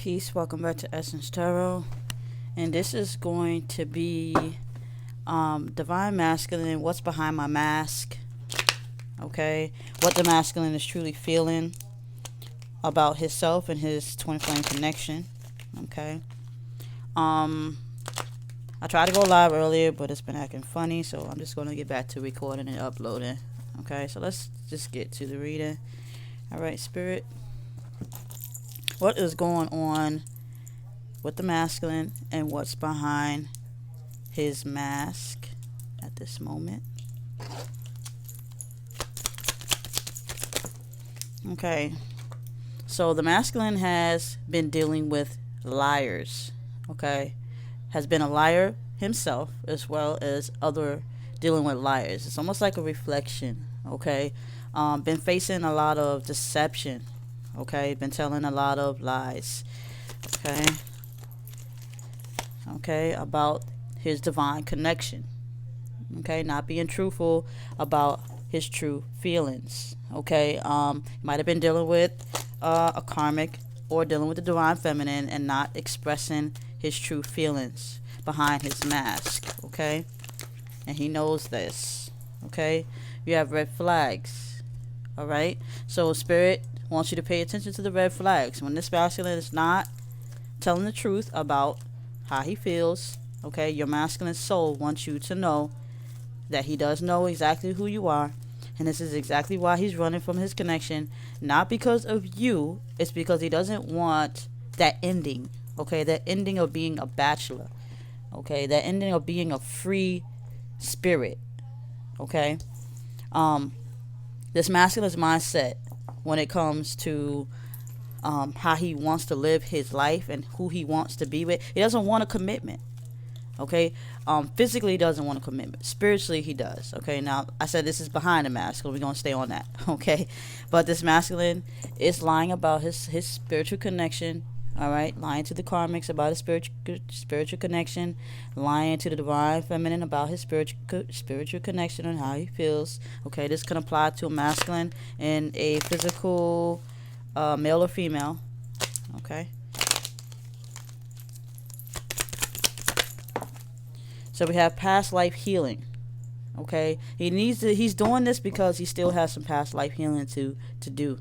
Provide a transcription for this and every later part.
Peace, welcome back to Essence Tarot. And this is going to be Divine Masculine, what's behind my mask. Okay, what the masculine is truly feeling about himself and his twin flame connection. Okay. I tried to go live earlier, but it's been acting funny, so I'm just gonna get back to recording and uploading. Okay, so let's just get to the reading. Alright, Spirit. What is going on with the masculine and what's behind his mask at this moment? Okay, so the masculine has been dealing with liars. Okay, has been a liar himself as well as other dealing with liars. It's almost like a reflection. Okay, been facing a lot of deception. Okay, been telling a lot of lies. Okay, about his divine connection. Okay, not being truthful about his true feelings. Okay, might have been dealing with a karmic or dealing with the divine feminine and not expressing his true feelings behind his mask. Okay, and he knows this. Okay, you have red flags. All right, so Spirit wants you to pay attention to the red flags. When this masculine is not telling the truth about how he feels, okay, your masculine soul wants you to know that he does know exactly who you are, and this is exactly why he's running from his connection. Not because of you, it's because he doesn't want that ending. Okay, that ending of being a bachelor. Okay, that ending of being a free spirit. Okay, this masculine's mindset when it comes to how he wants to live his life and who he wants to be with. He doesn't want a commitment. Okay, physically he doesn't want a commitment. Spiritually he does. Okay, now I said this is behind the mask, so we're gonna stay on that. Okay, but this masculine is lying about his spiritual connection. All right, lying to the karmics about his spiritual connection, lying to the divine feminine about his spiritual connection and how he feels. Okay, this can apply to a masculine and a physical male or female. Okay, so we have past life healing. Okay, he's doing this because he still has some past life healing to do.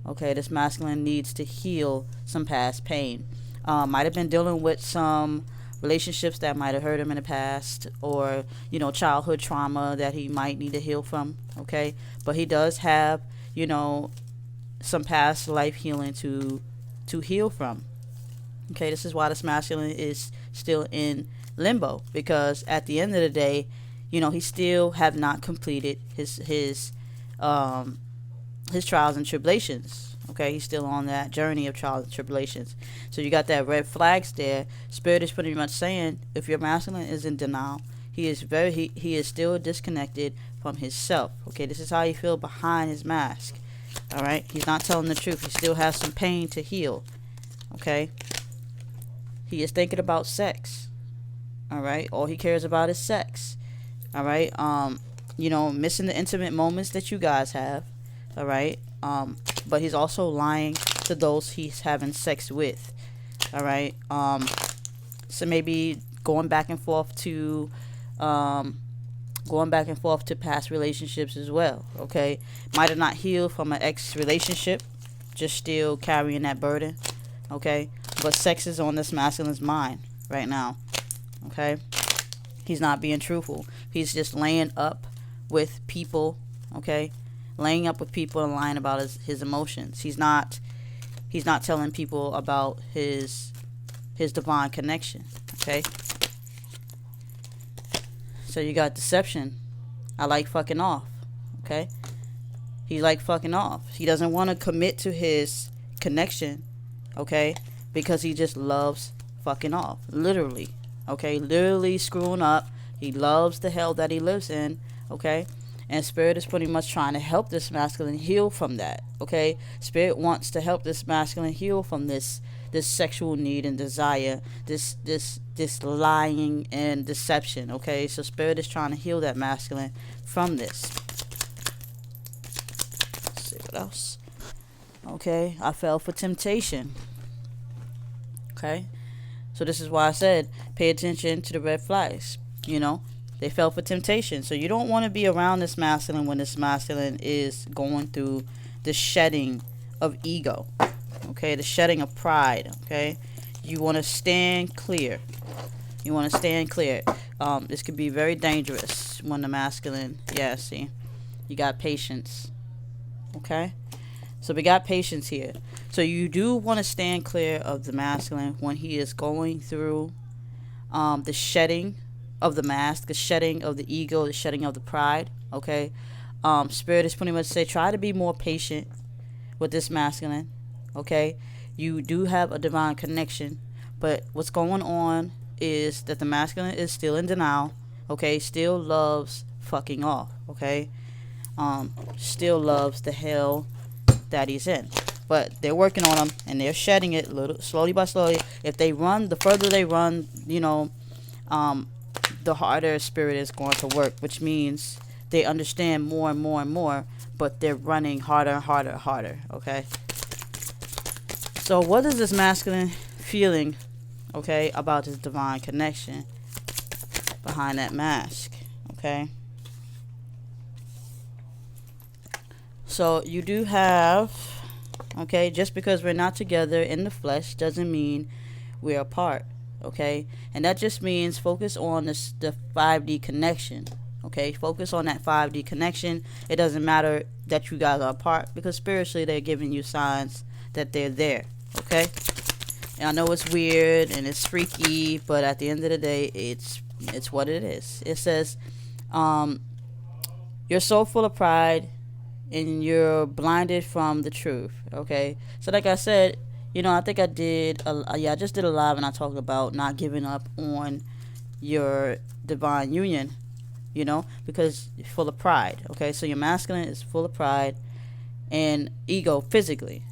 Okay, this masculine needs to heal some past pain. Might have been dealing with some relationships that might have hurt him in the past, or childhood trauma that he might need to heal from. Okay, but he does have some past life healing to heal from. Okay, this is why this masculine is still in limbo, because at the end of the day, he still have not completed his trials and tribulations. Okay, he's still on that journey of trials and tribulations. So you got that red flags there. Spirit is pretty much saying if your masculine is in denial, he is still disconnected from himself. Okay, this is how he feel behind his mask. All right, he's not telling the truth. He still has some pain to heal. Okay, he is thinking about sex. All right, all he cares about is sex. All right, missing the intimate moments that you guys have. All right, but he's also lying to those he's having sex with. All right, so maybe going back and forth to past relationships as well. Okay, might have not healed from an ex relationship, just still carrying that burden. Okay, but sex is on this masculine's mind right now. Okay, he's not being truthful. He's just laying up with people. Okay, laying up with people and lying about his emotions. He's not telling people about his divine connection. Okay, so you got deception. I like fucking off. Okay, he like fucking off. He doesn't want to commit to his connection. Okay, because he just loves fucking off, literally. Okay, literally screwing up. He loves the hell that he lives in. Okay, and Spirit is pretty much trying to help this masculine heal from that. Okay, Spirit wants to help this masculine heal from this sexual need and desire, this lying and deception. Okay, so Spirit is trying to heal that masculine from this. Let's see what else. Okay, I fell for temptation. Okay, so this is why I said pay attention to the red flags. You know, they fell for temptation. So you don't want to be around this masculine when this masculine is going through the shedding of ego. Okay, the shedding of pride. Okay, you want to stand clear. You want to stand clear. This could be very dangerous when the masculine. Yeah, see, you got patience. Okay, so we got patience here. So you do want to stand clear of the masculine when he is going through the shedding of the mask, the shedding of the ego, the shedding of the pride. Okay, Spirit is pretty much say try to be more patient with this masculine. Okay, you do have a divine connection, but what's going on is that the masculine is still in denial. Okay, still loves fucking off. Okay, still loves the hell that he's in. But they're working on him and they're shedding it little slowly by slowly. If they run, the further they run, the harder Spirit is going to work, which means they understand more and more and more, but they're running harder and harder and harder. Okay. So what is this masculine feeling, okay, about this divine connection behind that mask? Okay. So you do have, okay, just because we're not together in the flesh doesn't mean we're apart. Okay, and that just means focus on the 5D connection. Okay, focus on that 5D connection. It doesn't matter that you guys are apart, because spiritually they're giving you signs that they're there. Okay, and I know it's weird and it's freaky, but at the end of the day, it's what it is. It says, you're so full of pride and you're blinded from the truth. Okay, so like I said, I think I did I just did a live and I talked about not giving up on your divine union, because you're full of pride. Okay, so your masculine is full of pride and ego physically.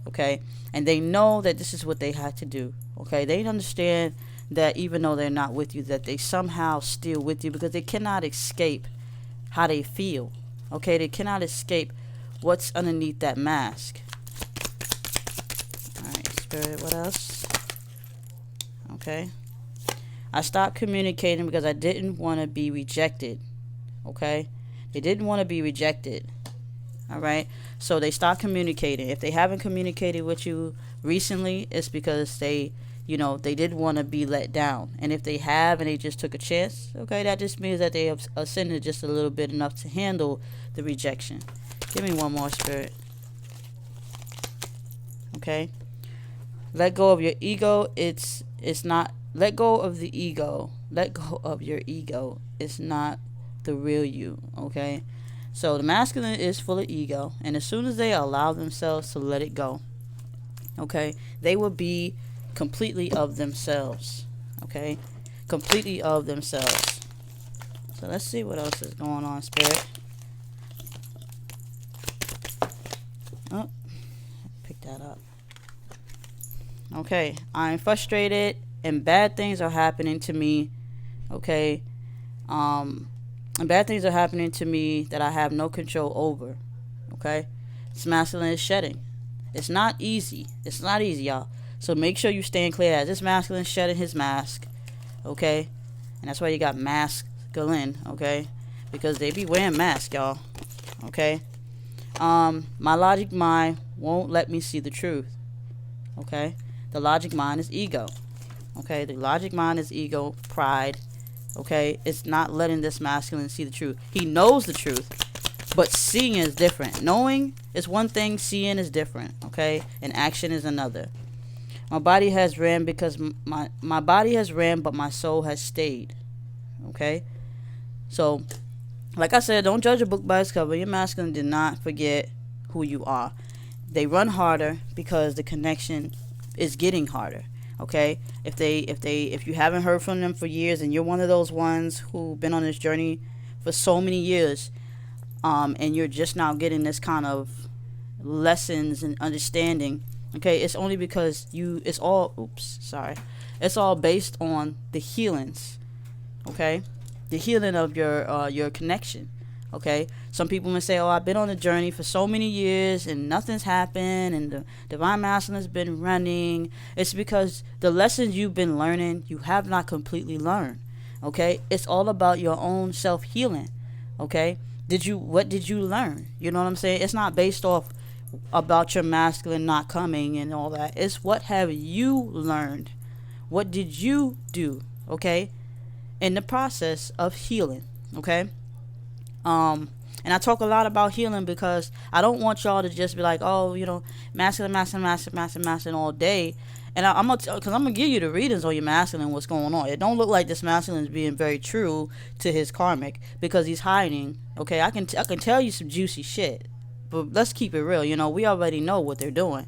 Okay, and they know that this is what they had to do. Okay, they understand that even though they're not with you, that they somehow still with you, because they cannot escape how they feel. Okay, they cannot escape what's underneath that mask. Alright, Spirit, what else? Okay. I stopped communicating because I didn't want to be rejected. Okay? They didn't want to be rejected. Alright? So they stopped communicating. If they haven't communicated with you recently, it's because they didn't want to be let down. And if they have and they just took a chance, okay, that just means that they have ascended just a little bit enough to handle the rejection. Give me one more, Spirit. Okay? Let go of your ego. It's not, let go of the ego. Let go of your ego. It's not the real you. Okay? So the masculine is full of ego. And as soon as they allow themselves to let it go, okay, they will be completely of themselves. Okay? Completely of themselves. So let's see what else is going on, Spirit. Oh, pick that up. Okay, I'm frustrated and bad things are happening to me. Okay, and bad things are happening to me that I have no control over. Okay, this masculine is shedding. It's not easy. It's not easy, y'all. So make sure you stand clear as this masculine shedding his mask. Okay, and that's why you got masculine. Okay, because they be wearing masks, y'all. Okay. My logic mind won't let me see the truth. Okay, the logic mind is ego. Okay, the logic mind is ego, pride. Okay, it's not letting this masculine see the truth. He knows the truth, but seeing is different. Knowing is one thing, seeing is different. Okay, and action is another. My body has ran because my body has ran, but my soul has stayed. Okay, so like I said, don't judge a book by its cover. Your masculine did not forget who you are. They run harder because the connection is getting harder. Okay? If you haven't heard from them for years and you're one of those ones who've been on this journey for so many years, and you're just now getting this kind of lessons and understanding, okay, it's only because it's all based on the healings. Okay? The healing of your connection. Okay, some people may say, "Oh, I've been on a journey for so many years and nothing's happened, and the divine masculine has been running." It's because the lessons you've been learning, you have not completely learned. Okay, it's all about your own self healing. Okay, what did you learn? You know what I'm saying? It's not based off about your masculine not coming and all that. It's what have you learned? What did you do? Okay, in the process of healing. Okay. And I talk a lot about healing because I don't want y'all to just be like, oh, masculine, masculine, masculine, masculine, masculine all day. And because I'm gonna give you the readings on your masculine, what's going on. It don't look like this masculine is being very true to his karmic because he's hiding. Okay, I can tell you some juicy shit, but let's keep it real. We already know what they're doing.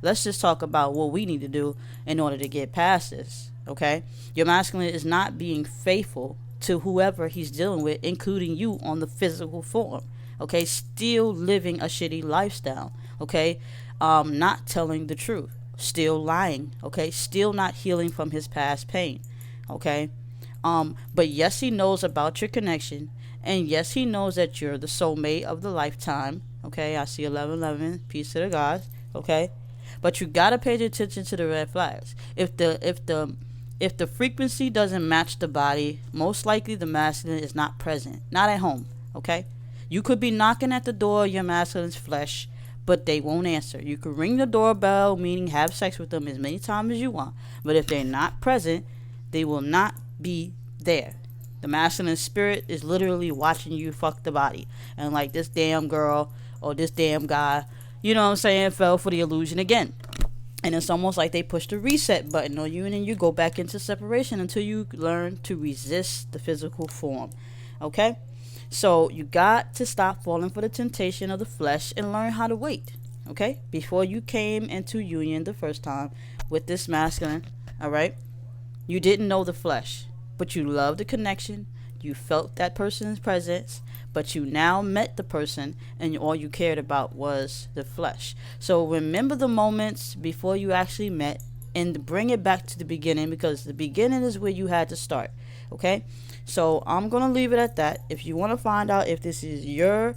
Let's just talk about what we need to do in order to get past this. Okay, your masculine is not being faithful to whoever he's dealing with, including you on the physical form. Okay, still living a shitty lifestyle. Okay, not telling the truth, still lying. Okay, still not healing from his past pain. Okay, but yes, he knows about your connection, and yes, he knows that you're the soulmate of the lifetime. Okay, I see 1111. Peace to the gods. Okay, but you gotta pay attention to the red flags. If the frequency doesn't match the body, most likely the masculine is not present, not at home. Okay, you could be knocking at the door of your masculine's flesh, but they won't answer. You could ring the doorbell, meaning have sex with them as many times as you want, but if they're not present, they will not be there. The masculine spirit is literally watching you fuck the body, and like this damn girl or this damn guy, you know what I'm saying, fell for the illusion again. And it's almost like they push the reset button on you, and then you go back into separation until you learn to resist the physical form. Okay? So you got to stop falling for the temptation of the flesh and learn how to wait. Okay? Before you came into union the first time with this masculine, alright? You didn't know the flesh, but you loved the connection. You felt that person's presence, but you now met the person and all you cared about was the flesh. So remember the moments before you actually met and bring it back to the beginning, because the beginning is where you had to start. Okay, so I'm gonna leave it at that. If you want to find out if this is your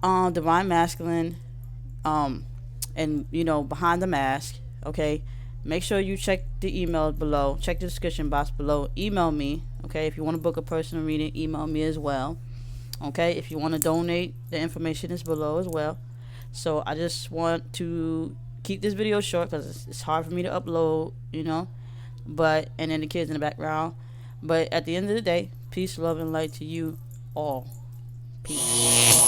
divine masculine, and behind the mask, okay, make sure you check the email below, check the description box below, email me. Okay, if you want to book a personal reading, email me as well. Okay, if you want to donate, the information is below as well. So I just want to keep this video short because it's hard for me to upload, and then the kids in the background. But at the end of the day, peace, love, and light to you all. Peace.